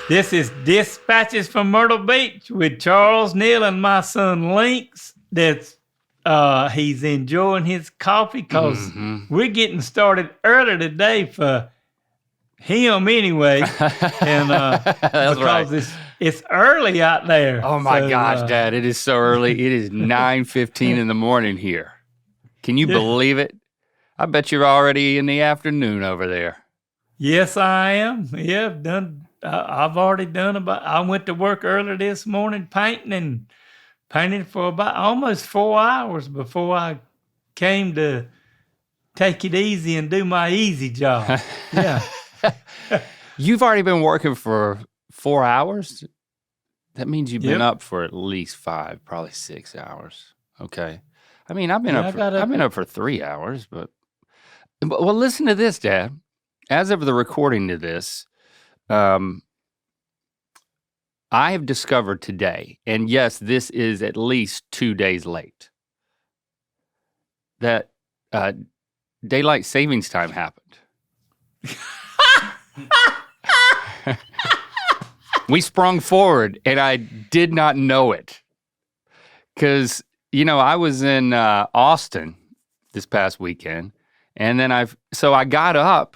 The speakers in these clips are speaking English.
This is Dispatches from Myrtle Beach with Charles Neal and my son Lynx. He's enjoying his coffee because we're getting started early today for him anyway. And That's because right. it's early out there. Oh my gosh, Dad, it is so early. It is 9:15 in the morning here. Can you believe it? I bet you're already in the afternoon over there. Yes, I am. Yeah, I've already done I went to work early this morning painting for about almost 4 hours before I came to take it easy and do my easy job. Yeah. You've already been working for 4 hours? That means you've been up for at least 5, probably 6 hours. Okay. I mean, I've been up for 3 hours, but well, listen to this, Dad. As of the recording of this, I have discovered today, and yes, this is at least 2 days late, that daylight savings time happened. We sprung forward, and I did not know it. Because, I was in Austin this past weekend, and then I got up,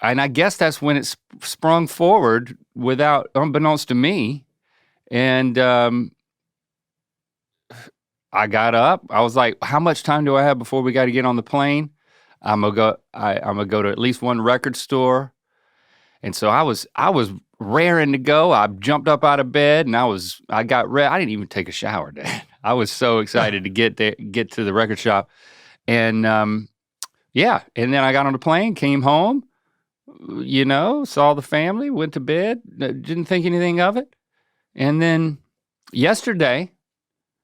and I guess that's when it sprung forward unbeknownst to me. And I got up. I was like, how much time do I have before we got to get on the plane? I'm gonna go to at least one record store. And so I was raring to go. I jumped up out of bed and I got ready. I didn't even take a shower, Dad. I was so excited to get to the record shop. And and then I got on the plane, came home, saw the family, went to bed, didn't think anything of it. And then yesterday,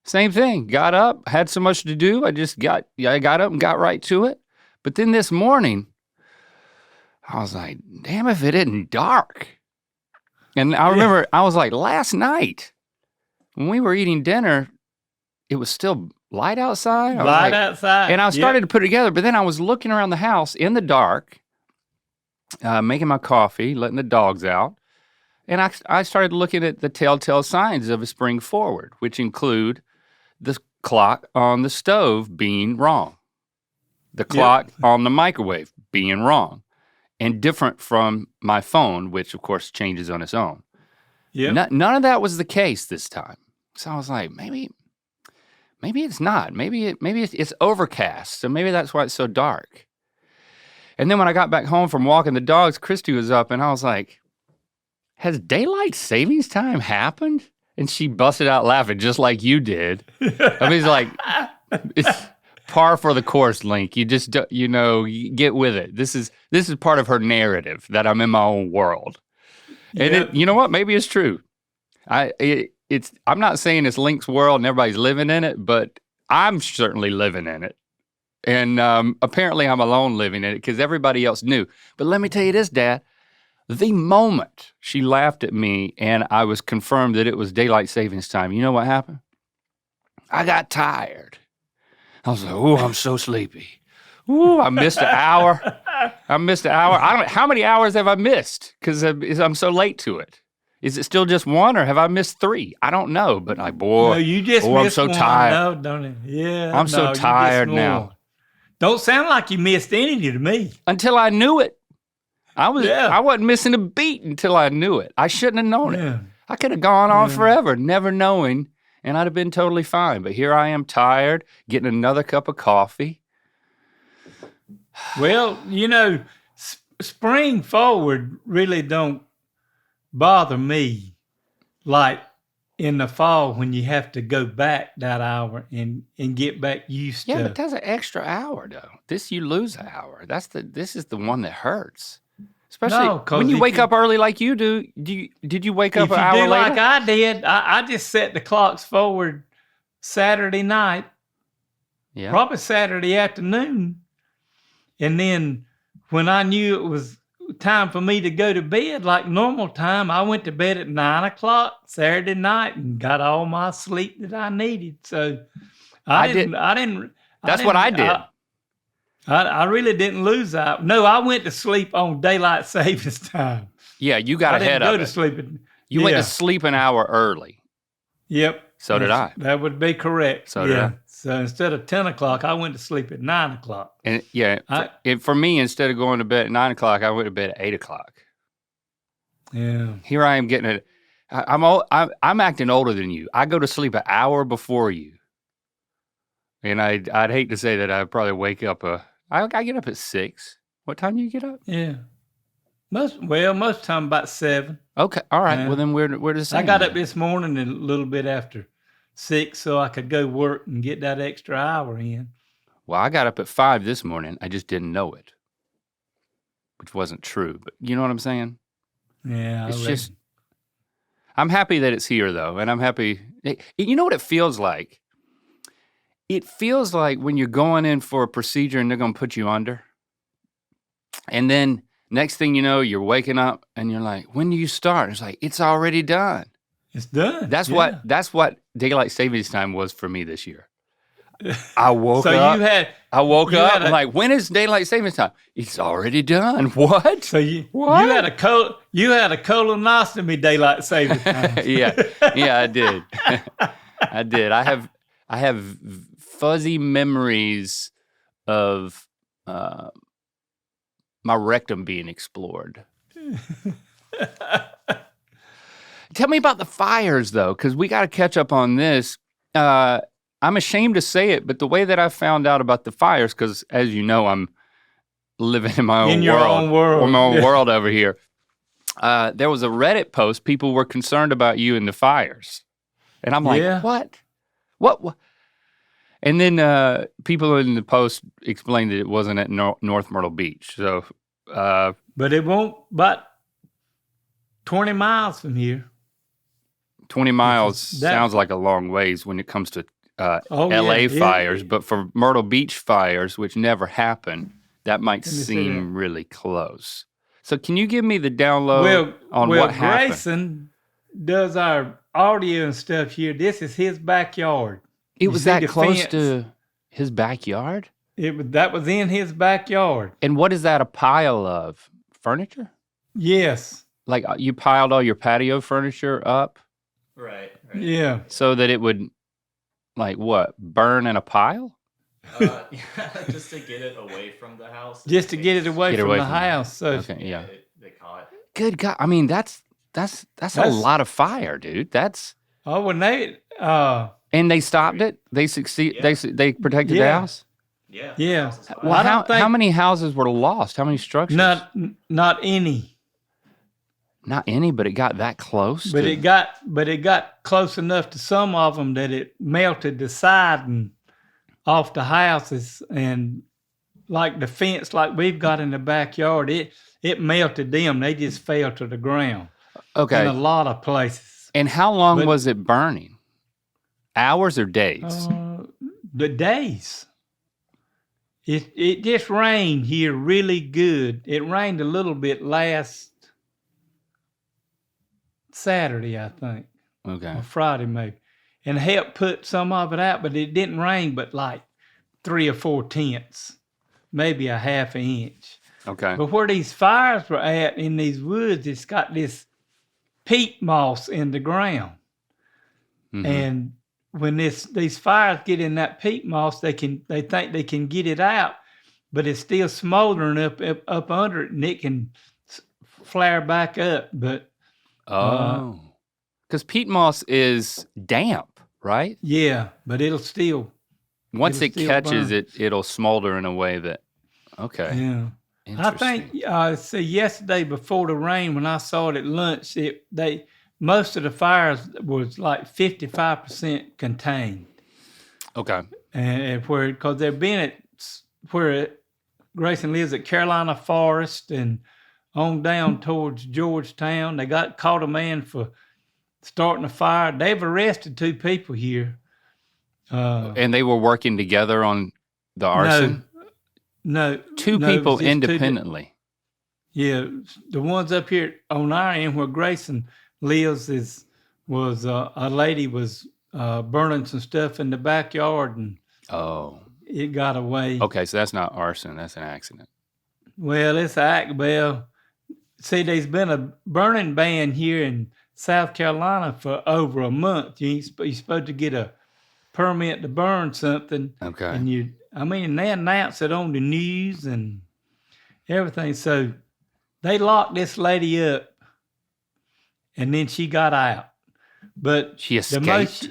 same thing, got up, had so much to do. I got up and got right to it. But then this morning, I was like, damn if it isn't dark. And I remember, I was like, last night, when we were eating dinner, it was still light outside. Outside. And I started to put it together, but then I was looking around the house in the dark, making my coffee, letting the dogs out. And I started looking at the telltale signs of a spring forward, which include the clock on the stove being wrong, the clock on the microwave being wrong, and different from my phone, which of course changes on its own. Yeah. None of that was the case this time. So I was like, maybe it's not. Maybe it's overcast. So maybe that's why it's so dark. And then when I got back home from walking the dogs, Christy was up and I was like, has daylight savings time happened? And she busted out laughing just like you did. I mean, it's like, it's par for the course, Link. You just, you get with it. This is part of her narrative that I'm in my own world. And you know what? Maybe it's true. I'm not saying it's Link's world and everybody's living in it, but I'm certainly living in it. And apparently I'm alone living in it because everybody else knew. But let me tell you this, Dad. The moment she laughed at me and I was confirmed that it was daylight savings time, you know what happened? I got tired. I was like, oh, I'm so sleepy. Ooh, I missed an hour. How many hours have I missed? Because I'm so late to it. Is it still just one or have I missed 3? I don't know, but no, you just missed I'm so one. tired. No, don't it? Yeah. I'm so tired now. Don't sound like you missed any to me. Until I knew it. I wasn't missing a beat until I knew it. I shouldn't have known it. I could have gone on forever, never knowing, and I'd have been totally fine. But here I am tired, getting another cup of coffee. Well, spring forward really don't bother me like in the fall when you have to go back that hour and get back used to. Yeah, but that's an extra hour though. You lose an hour. This is the one that hurts. Especially when you wake up early like you do. Did you wake up an hour later? Like I did, I just set the clocks forward Saturday night, probably Saturday afternoon. And then when I knew it was time for me to go to bed, like normal time, I went to bed at 9:00 Saturday night and got all my sleep that I needed. So I didn't. That's what I did. I really didn't lose out. No, I went to sleep on daylight savings time. Yeah, you got ahead of it. I didn't go to sleep. You went to sleep an hour early. Yep. So did I. That would be correct. So did I. So instead of 10 o'clock, I went to sleep at 9 o'clock. And for me, instead of going to bed at 9 o'clock, I went to bed at 8 o'clock. Yeah. Here I am getting it. I'm acting older than you. I go to sleep an hour before you. And I'd hate to say that I'd probably wake up. I get up at 6. What time do you get up? Yeah. Most of the time about 7. Okay. All right. Well, then we're the same. I got up this morning a little bit after 6 so I could go work and get that extra hour in. Well, I got up at 5 this morning. I just didn't know it, which wasn't true. But you know what I'm saying? Yeah. It's just, I'm happy that it's here, though. And I'm happy. You know what it feels like? It feels like when you're going in for a procedure and they're going to put you under. And then next thing you know, you're waking up and you're like, when do you start? It's like, it's already done. It's done. That's what daylight savings time was for me this year. I woke up. I'm like, when is daylight savings time? It's already done. What? So you had a colonoscopy daylight savings time. Yeah, I did. I did. I have fuzzy memories of my rectum being explored. Tell me about the fires, though, because we got to catch up on this. I'm ashamed to say it, but the way that I found out about the fires, because as you know, I'm living in my own world over here. There was a Reddit post. People were concerned about you and the fires. And I'm like, what? And then people in the post explained that it wasn't at North Myrtle Beach. So, but it won't, about 20 miles from here. 20 miles sounds like a long ways when it comes to LA fires, but for Myrtle Beach fires, which never happened, that might seem really close. So can you give me the download on what happened? Grayson does our audio and stuff here. This is his backyard. It was that close to his backyard? That was in his backyard. And what is that, a pile of furniture? Yes. Like you piled all your patio furniture up? Right. Yeah. So that it would, like what, burn in a pile? Just to get it away from the house. Just to get it away from the house. So okay, yeah. They caught. Good God! I mean, that's a lot of fire, dude. That's. Oh, when they. And they stopped it. They succeed. Yeah. They protected the house. Yeah. Yeah. Well, how many houses were lost? How many structures? Not any. Not any, but it got that close. But it got close enough to some of them that it melted the siding off the houses, and like the fence like we've got in the backyard, it melted them. They just fell to the ground. Okay. In a lot of places. And how long was it burning? Hours or days? The days. It just rained here really good. It rained a little bit last Saturday, I think. Okay. Or Friday maybe. And helped put some of it out, but it didn't rain but like 3 or 4 tenths, maybe a half an inch. Okay. But where these fires were at in these woods, it's got this peat moss in the ground. Mm-hmm. And when these fires get in that peat moss, they think they can get it out, but it's still smoldering up under it, and it can flare back up. But because peat moss is damp, right? Yeah, but it'll still. Once it catches burn. It'll smolder in a way that. Okay. Yeah. I think yesterday before the rain, when I saw it at lunch, most of the fires was like 55% contained. Okay. And because they've been where Grayson lives at Carolina Forest and on down towards Georgetown. They caught a man for starting a fire. They've arrested 2 people here. And they were working together on the arson? No. 2 people independently. Yeah. The ones up here on our end where Grayson lives was a lady was burning some stuff in the backyard, and it got away. Okay, so that's not arson, that's an accident. Well, it's see, there's been a burning ban here in South Carolina for over a month. You're supposed to get a permit to burn something. Okay. And they announce it on the news and everything. So they locked this lady up, and then she got out. But she escaped?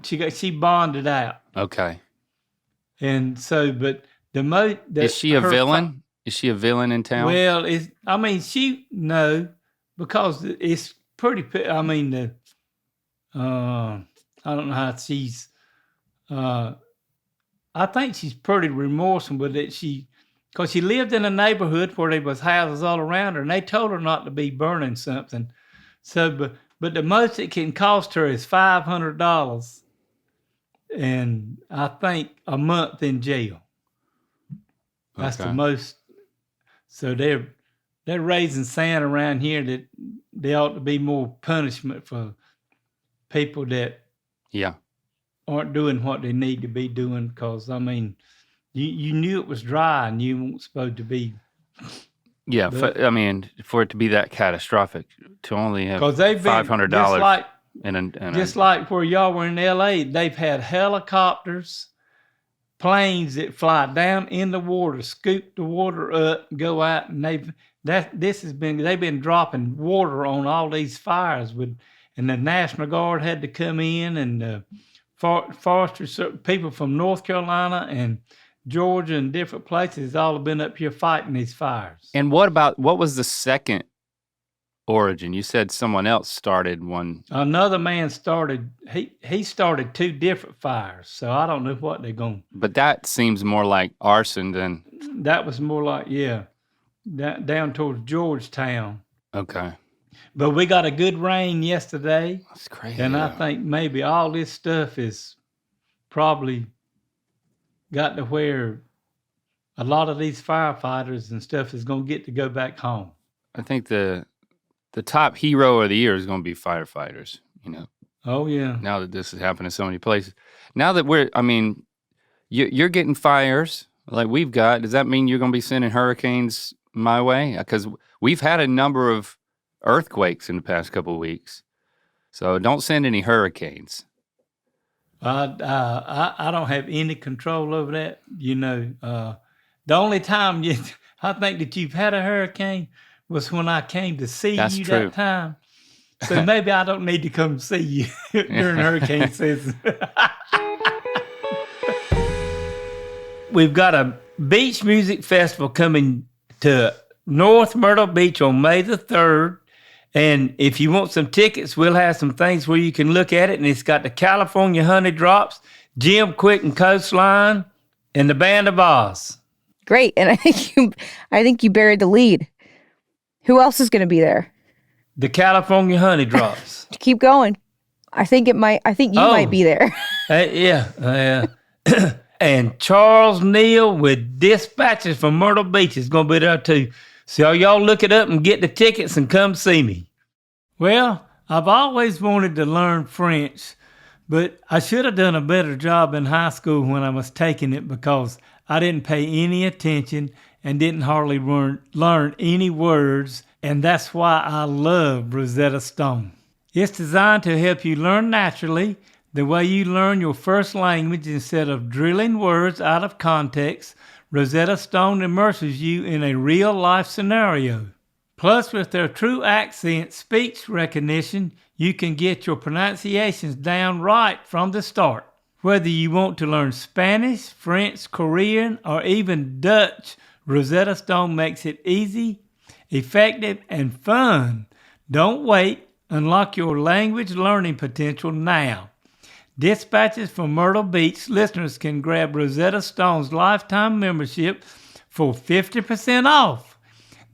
She bonded out. Okay. And so, but is she a villain? Is she a villain in town? Well, because it's pretty. I mean, I don't know how she's. I think she's pretty remorseful, but because she lived in a neighborhood where there was houses all around her, and they told her not to be burning something. So, but the most it can cost her is $500, and I think a month in jail. That's the most. So they're raising sand around here that there ought to be more punishment for people that aren't doing what they need to be doing. Because I mean, you knew it was dry and you weren't supposed to be. Yeah, for it to be that catastrophic, to only have $500 just like where y'all were in L.A., they've had helicopters, planes that fly down in the water, scoop the water up, go out, and they've been dropping water on all these fires and the National Guard had to come in, and foresters, people from North Carolina and Georgia and different places all have been up here fighting these fires. And what was the second origin? You said someone else started one. Another man started, he started 2 different fires, so I don't know what they're going. But that seems more like arson than. That was more like, down towards Georgetown. Okay. But we got a good rain yesterday. That's crazy. And I think maybe all this stuff is probably got to where a lot of these firefighters and stuff is going to get to go back home. I think the top hero of the year is going to be firefighters, Oh, yeah. Now that this has happened in so many places. Now that you're getting fires like we've got, does that mean you're going to be sending hurricanes my way? Because we've had a number of earthquakes in the past couple of weeks. So don't send any hurricanes. I don't have any control over that. The only time I think that you've had a hurricane was when I came to see you true. That time. So maybe I don't need to come see you during hurricane season. We've got a beach music festival coming to North Myrtle Beach on May the 3rd. And if you want some tickets, we'll have some things where you can look at it. And it's got the California Honey Drops, Jim Quick and Coastline, and the Band of Oz. Great. And I think you buried the lead. Who else is going to be there? The California Honey Drops. Keep going. I think you might be there. Yeah. And Charles Neal with Dispatches from Myrtle Beach is going to be there too. So y'all look it up and get the tickets and come see me. Well, I've always wanted to learn French, but I should have done a better job in high school when I was taking it because I didn't pay any attention and didn't hardly learn any words, and that's why I love Rosetta Stone. It's designed to help you learn naturally, the way you learn your first language instead of drilling words out of context. Rosetta Stone immerses you in a real-life scenario. Plus, with their true accent speech recognition, you can get your pronunciations down right from the start. Whether you want to learn Spanish, French, Korean, or even Dutch, Rosetta Stone makes it easy, effective, and fun. Don't wait. Unlock your language learning potential now. Dispatches from Myrtle Beach listeners can grab Rosetta Stone's lifetime membership for 50% off.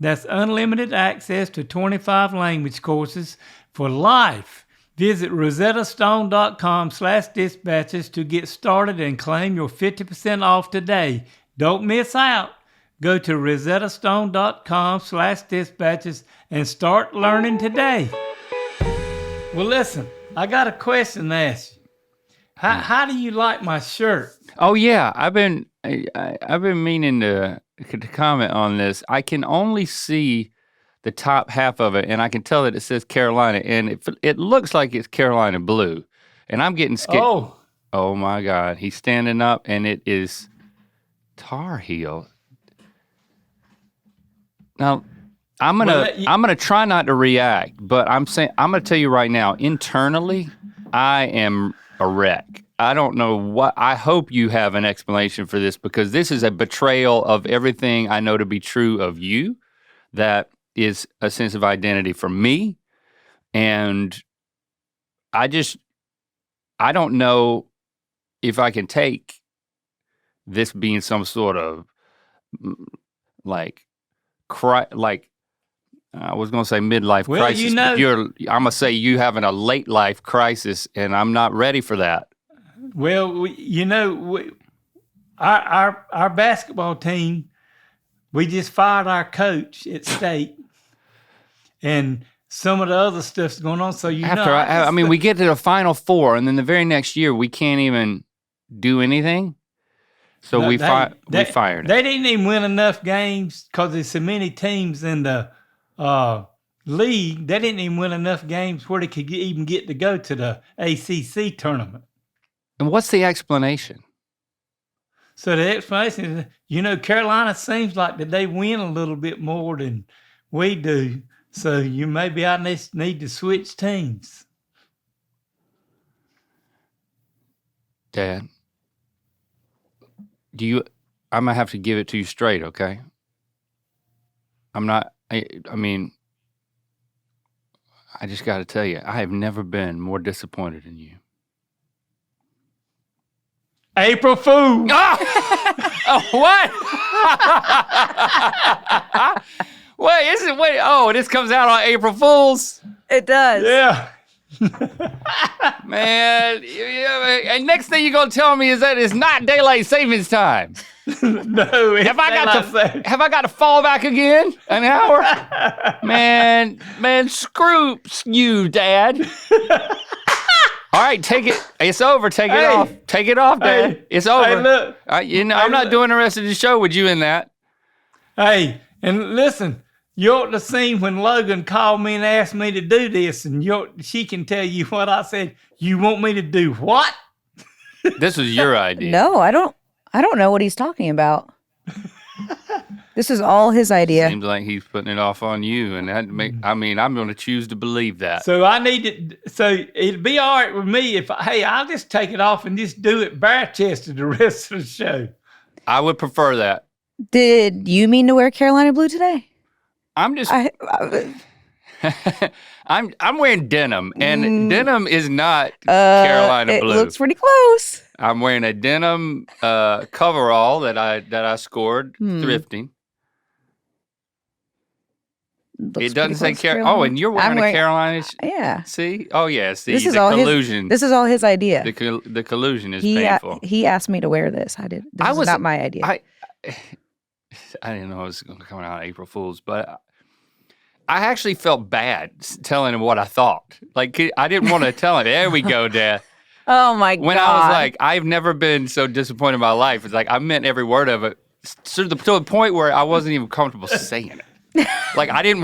That's unlimited access to 25 language courses for life. Visit rosettastone.com/dispatches to get started and claim your 50% off today. Don't miss out. Go to rosettastone.com/dispatches and start learning today. Well, listen, I got a question to ask you. How do you like my shirt? Oh yeah, I've been meaning to to comment on this. I can only see the top half of it, and I can tell that it says Carolina, and it looks like it's Carolina blue. And I'm getting scared. Oh my God. He's standing up, and it is Tar Heel. Now, I'm gonna try not to react, but I'm gonna tell you right now, internally, I am a wreck. I don't know what. I hope you have an explanation for this, because this is a betrayal of everything I know to be true of you. That is a sense of identity for me, and I don't know if I can take this being some sort of I was gonna say midlife crisis. But I'm gonna say you having a late life crisis, and I'm not ready for that. Well, our basketball team, we just fired our coach at state, and some of the other stuff's going on. So we get to the Final Four, and then the very next year we can't even do anything. So we fired him. They didn't even win enough games because there's so many teams in the league. They didn't even win enough games where they could even get to go to the ACC tournament. And what's the explanation? So the explanation is, Carolina seems like that they win a little bit more than we do. So maybe I need to switch teams. Dad, I'm gonna have to give it to you straight, okay? I just gotta tell you, I have never been more disappointed in you. April Fool! Oh, what? This comes out on April Fools? It does. Yeah. Man, and next thing you're going to tell me is that it's not daylight savings time. No, it's have I got to fall back again an hour? Man, screw you, Dad. All right, take it. It's over. Take it off. Take it off, Dad. Hey, it's over. Hey, look. I'm not doing the rest of the show with you in that. Hey, and listen, you ought to seen when Logan called me and asked me to do this, and she can tell you what I said. You want me to do what? This was your idea. No, I don't know what he's talking about. This is all his idea. Seems like he's putting it off on you, and I'm going to choose to believe that. So it'd be all right with me if I'll just take it off and just do it bare-chested the rest of the show. I would prefer that. Did you mean to wear Carolina blue today? I'm just. I'm wearing denim, and denim is not Carolina blue. It looks pretty close. I'm wearing a denim coverall that I scored thrifting. It doesn't say Carolina. Oh, and you're wearing a Carolina. Yeah. See? Oh, yeah. See, this is the collusion. This is all his idea. The collusion is painful. He asked me to wear this. I did. This was not my idea. I didn't know it was going to come out on April Fool's, but I actually felt bad telling him what I thought. Like, I didn't want to tell him. There we go, Dad. Oh, my God. When I was like, I've never been so disappointed in my life. It's like, I meant every word of it to the point where I wasn't even comfortable saying it. Like, I didn't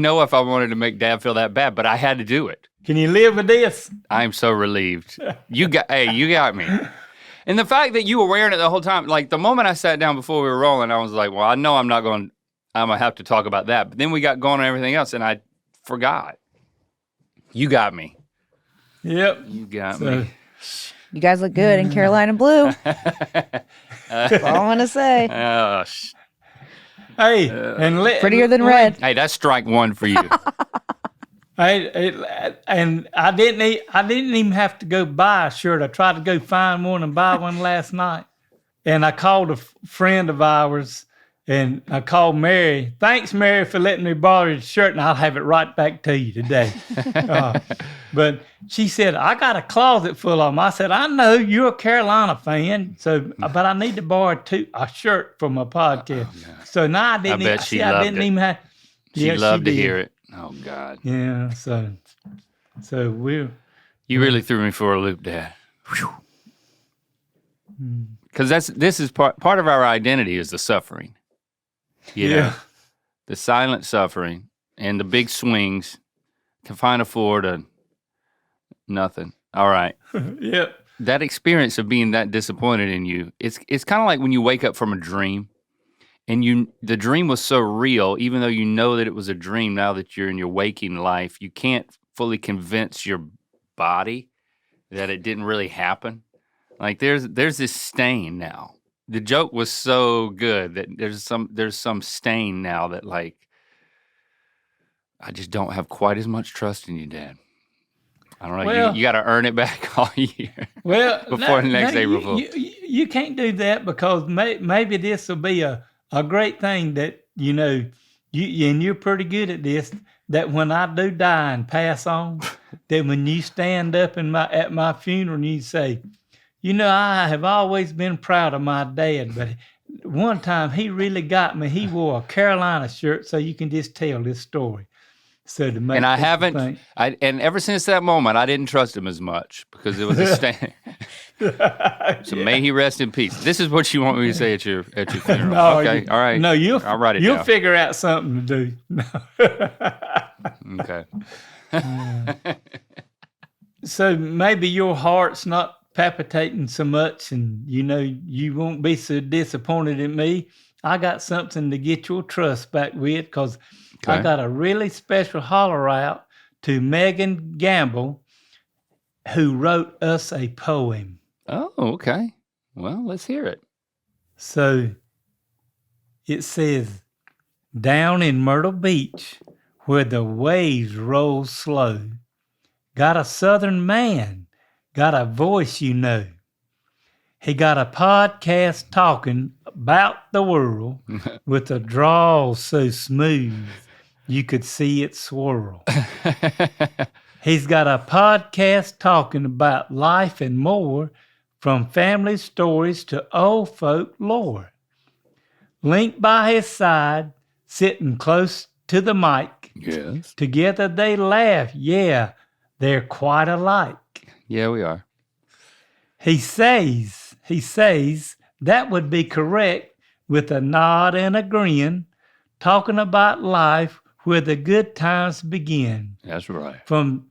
know if I wanted to make Dad feel that bad, but I had to do it. Can you live with this? I'm so relieved. You got me. And the fact that you were wearing it the whole time, like the moment I sat down before we were rolling, I was like, well, I know I'm going to have to talk about that. But then we got going on everything else, and I forgot. You got me. Yep. You got me. You guys look good in Carolina blue. That's all I want to say. Hey, prettier than red. Hey, that's strike one for you. And I didn't even have to go buy a shirt. I tried to go find one and buy one last night. And I called a friend of ours, and I called Mary. Thanks, Mary, for letting me borrow your shirt, and I'll have it right back to you today. But she said, I got a closet full of them. I said, I know you're a Carolina fan, but I need to borrow a shirt for my podcast. Oh, no. So now I didn't. I bet she loved it. She loved to hear it. Oh God. Yeah. So You really threw me for a loop, Dad. Whew. Because this is part of our identity is the suffering. You know, the silent suffering and the big swings to find a floor to nothing. All right. Yep. That experience of being that disappointed in you, it's kind of like when you wake up from a dream and the dream was so real, even though you know that it was a dream now that you're in your waking life, you can't fully convince your body that it didn't really happen. Like there's this stain now. The joke was so good that there's some stain now that like I just don't have quite as much trust in you, Dad. I don't know. Well, you got to earn it back all year. Well, before the next April Fool. You can't do that because maybe this will be a great thing that and you're pretty good at this. That when I do die and pass on, that when you stand up at my funeral and you say, I have always been proud of my dad, but one time he really got me. He wore a Carolina shirt, so you can just tell this story. So to make and I haven't, think, and ever since that moment, I didn't trust him as much because it was a stand. So may he rest in peace. This is what you want me to say at your funeral. No, okay, all right. No, I'll write it you'll down. figure out something to do. No. Okay. So maybe your heart's not palpitating so much and you won't be so disappointed in me. I got something to get your trust back with because I got a really special holler out to Megan Gamble, who wrote us a poem. Oh, okay. Well, let's hear it. So it says, down in Myrtle Beach, where the waves roll slow, got a southern man, got a voice you know. He got a podcast talking about the world with a drawl so smooth you could see it swirl. He's got a podcast talking about life and more, from family stories to old folk lore. Linked by his side, sitting close to the mic. Yes. Together they laugh. Yeah, they're quite alike. Yeah, we are. He says that would be correct with a nod and a grin, talking about life where the good times begin. That's right. From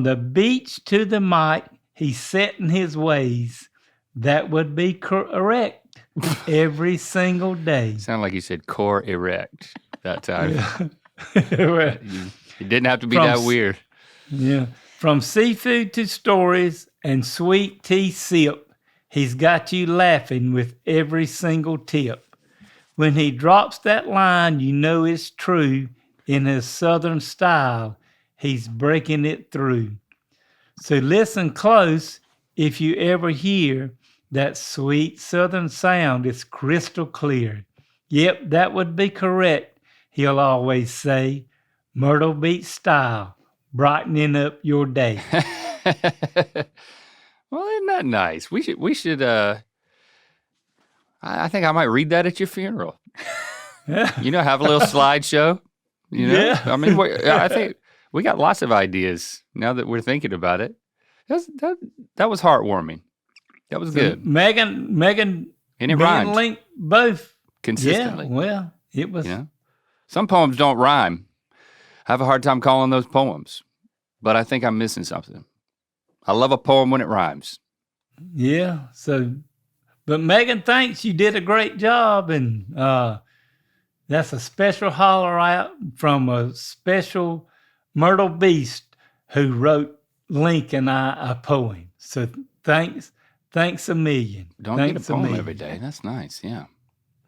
the beach to the mic, he's setting his ways. That would be correct every single day. Sound like you said core erect that time. Well, It didn't have to be that weird. Yeah. From seafood to stories and sweet tea sip, he's got you laughing with every single tip. When he drops that line, you know it's true. In his southern style, he's breaking it through. So listen close if you ever hear that sweet southern sound. It's crystal clear. Yep, that would be correct, he'll always say. Myrtle Beach style, brightening up your day. Well, isn't that nice? We should I think I might read that at your funeral. Have a little slideshow. Yeah. I mean, I think we got lots of ideas now that we're thinking about it. That was heartwarming. That was good. Megan, And it me rhymed. and Link both. Consistently. Yeah, well, it was. Some poems don't rhyme. I have a hard time calling those poems, but I think I'm missing something. I love a poem when it rhymes. Yeah. So, but Megan thinks you did a great job, and that's a special holler out from a special Myrtle Beast who wrote Link and I a poem. So thanks a million. Don't thanks get a poem every day. That's nice. Yeah.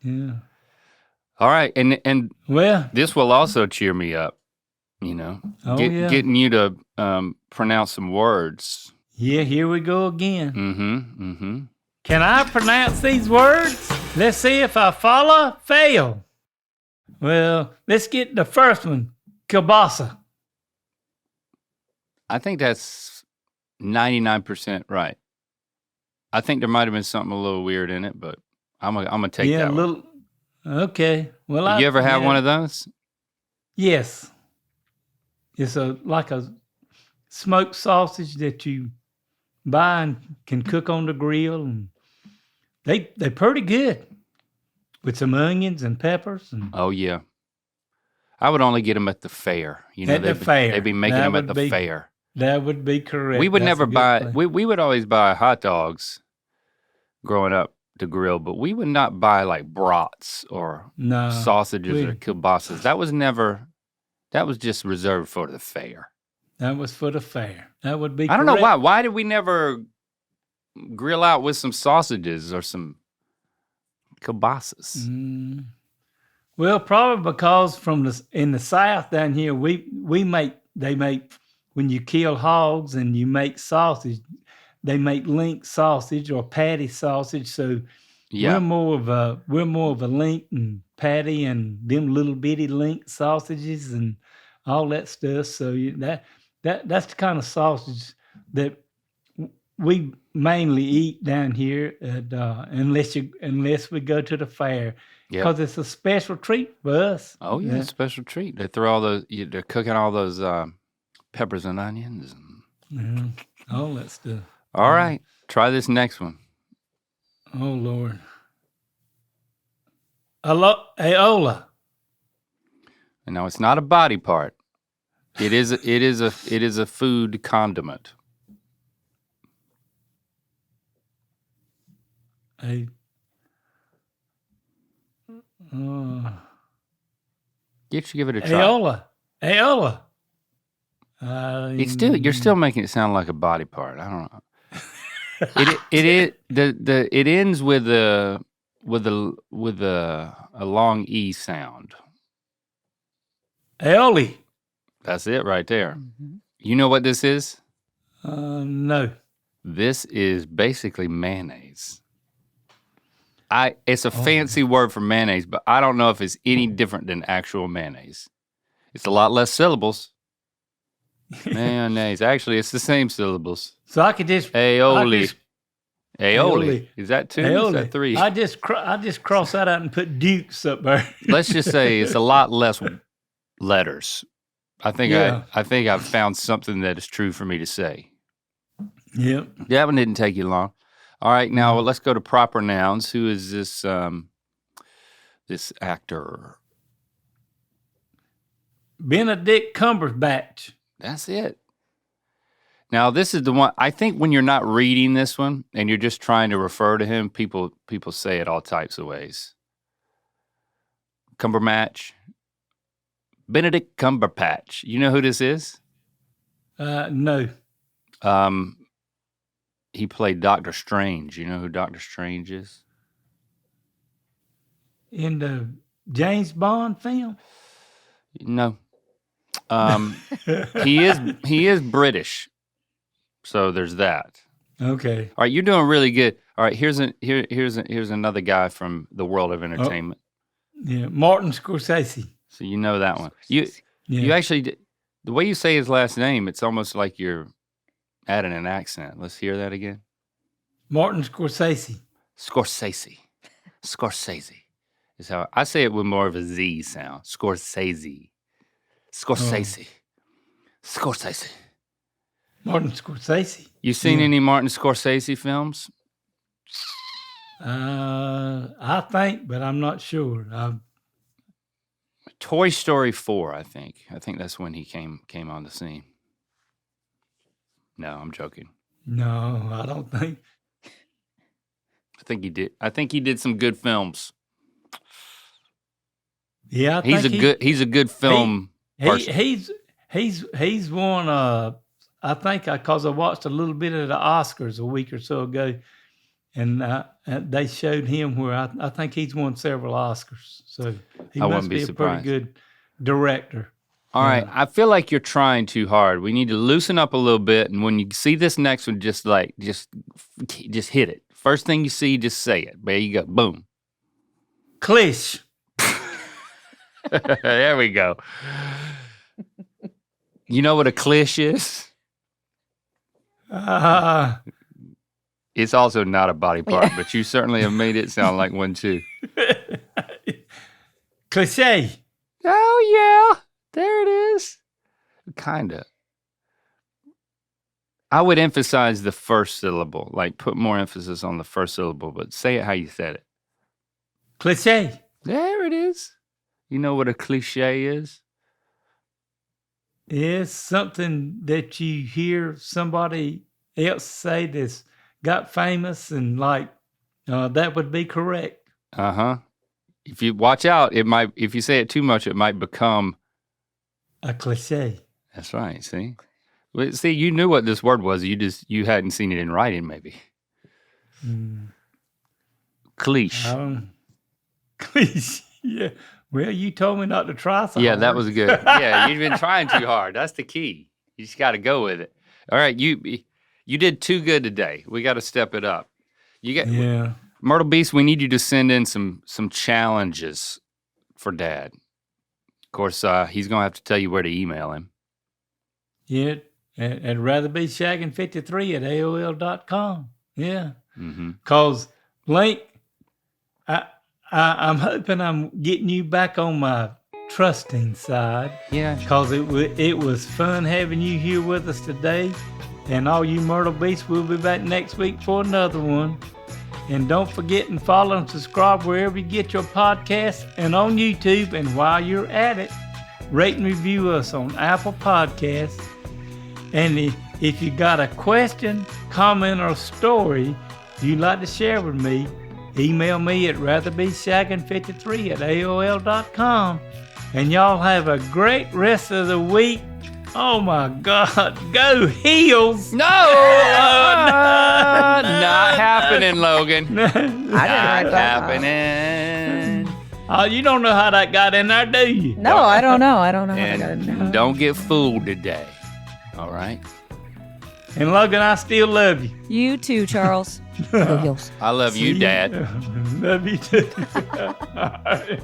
Yeah. All right, and Well, this will also cheer me up. Getting you to pronounce some words. Yeah, here we go again. Mm-hmm. Can I pronounce these words? Let's see if I follow, fail. Well, let's get the first one, kielbasa. I think that's 99% right. I think there might have been something a little weird in it, but I'm gonna take that one. Little. Okay. Well, Did you ever have one of those? Yes. It's like a smoked sausage that you buy and can cook on the grill and They're pretty good with some onions and peppers. And Oh yeah, I would only get them at the fair. You know, At the fair. They'd be making That them at would the be- fair. that would be correct. We would That's never a good buy. place. We would always buy hot dogs growing up to grill, but we would not buy like brats or No, sausages we- or kielbasa's. That was never. That was just reserved for the fair. that was for the fair. That would be. I don't know correct. why. Why did we never grill out with some sausages or some kielbasa's? Well, probably because in the South down here, they make when you kill hogs and you make sausage, they make link sausage or patty sausage. So Yeah. we're more of a link and patty and them little bitty link sausages and all that stuff. So that's the kind of sausage that we mainly eat down here, unless we go to the fair, Yep. because it's a special treat for us. Oh yeah, special treat. They throw all those. They're cooking all those peppers and onions. All that stuff. All right, try this next one. Oh Lord. Aola. And now it's not a body part. It is a food condiment. A Give it a try. Aola. You're still making it sound like a body part. I don't know. It ends with a long E sound. Aioli. That's it right there. You know what this is? No. This is basically mayonnaise. It's a fancy word for mayonnaise, but I don't know if it's any different than actual mayonnaise. It's a lot less syllables. Mayonnaise. Actually, it's the same syllables. So I could just Aioli. Aioli. Aioli. Is that two? Aioli. Is that three? I just cross that out and put Dukes up there. Let's just say it's a lot less letters. I think I've found something that is true for me to say. Yep. That one didn't take you long. All right, now let's go to proper nouns. Who is this this actor? Benedict Cumberbatch. That's it. Now this is the one. I think when you're not reading this one and you're just trying to refer to him, people say it all types of ways. Cumberbatch. Benedict Cumberbatch. You know who this is? No. He played Doctor Strange. You know who Doctor Strange is? In the James Bond film? No. He is British. So there's that. Okay. All right, you're doing really good. All right, here's another guy from the world of entertainment. Yeah, Martin Scorsese. So you know that one. You actually, the way you say his last name, it's almost like you're adding an accent. Let's hear that again. Martin Scorsese. Scorsese is how I say it with more of a Z sound. Scorsese. Martin Scorsese. You seen any Martin Scorsese films? I think, but I'm not sure. Toy Story 4, I think. I think that's when he came on the scene. No, I'm joking. No, I don't think. I think he did. I think he did some good films. Yeah, He's a good film person. He's won. I think because I watched a little bit of the Oscars a week or so ago, and they showed him where I think he's won several Oscars. So he I must wouldn't be a surprised. pretty good director. All right, I feel like you're trying too hard. We need to loosen up a little bit, and when you see this next one, just hit it. First thing you see, just say it. There you go. Boom. Clish. There we go. You know what a cliché is? It's also not a body part, but you certainly have made it sound like one too. Cliche. Oh yeah, there it is. Kinda. I would emphasize the first syllable, like put more emphasis on the first syllable, but say it how you said it. Cliche. There it is. You know what a cliche is? It's something that you hear somebody else say that's got famous and like, that would be correct. Uh-huh. If you watch out, it might, if you say it too much, it might become a cliche. That's right, see? Well, see, you knew what this word was, you hadn't seen it in writing, maybe. Cliche. Cliche, yeah. Well, you told me not to try so Yeah, hard. that was good. Yeah, you've been trying too hard. That's the key. You just got to go with it. All right, you did too good today. We got to step it up. Myrtle Beach, we need you to send in some challenges for Dad. Of course, he's going to have to tell you where to email him. Yeah, at ratherbeShagging53 at AOL.com. Yeah. Because, Link, I'm hoping I'm getting you back on my trusting side. Yeah. Because it was fun having you here with us today. And all you Myrtle Beach, we'll be back next week for another one. And don't forget and follow and subscribe wherever you get your podcasts and on YouTube. And while you're at it, rate and review us on Apple Podcasts. And if you got a question, comment, or story you'd like to share with me, email me at ratherbeShagging53 at AOL.com. And y'all have a great rest of the week. Oh my God, go Heels! No! Not happening, Logan. I didn't write that. Happening. Oh, you don't know how that got in there, do you? No, I don't know. I don't know how I got And in there. don't get fooled today. All right? And Logan, I still love you. You too, Charles. Go Heels. I love you, Dad. Love you too. All right.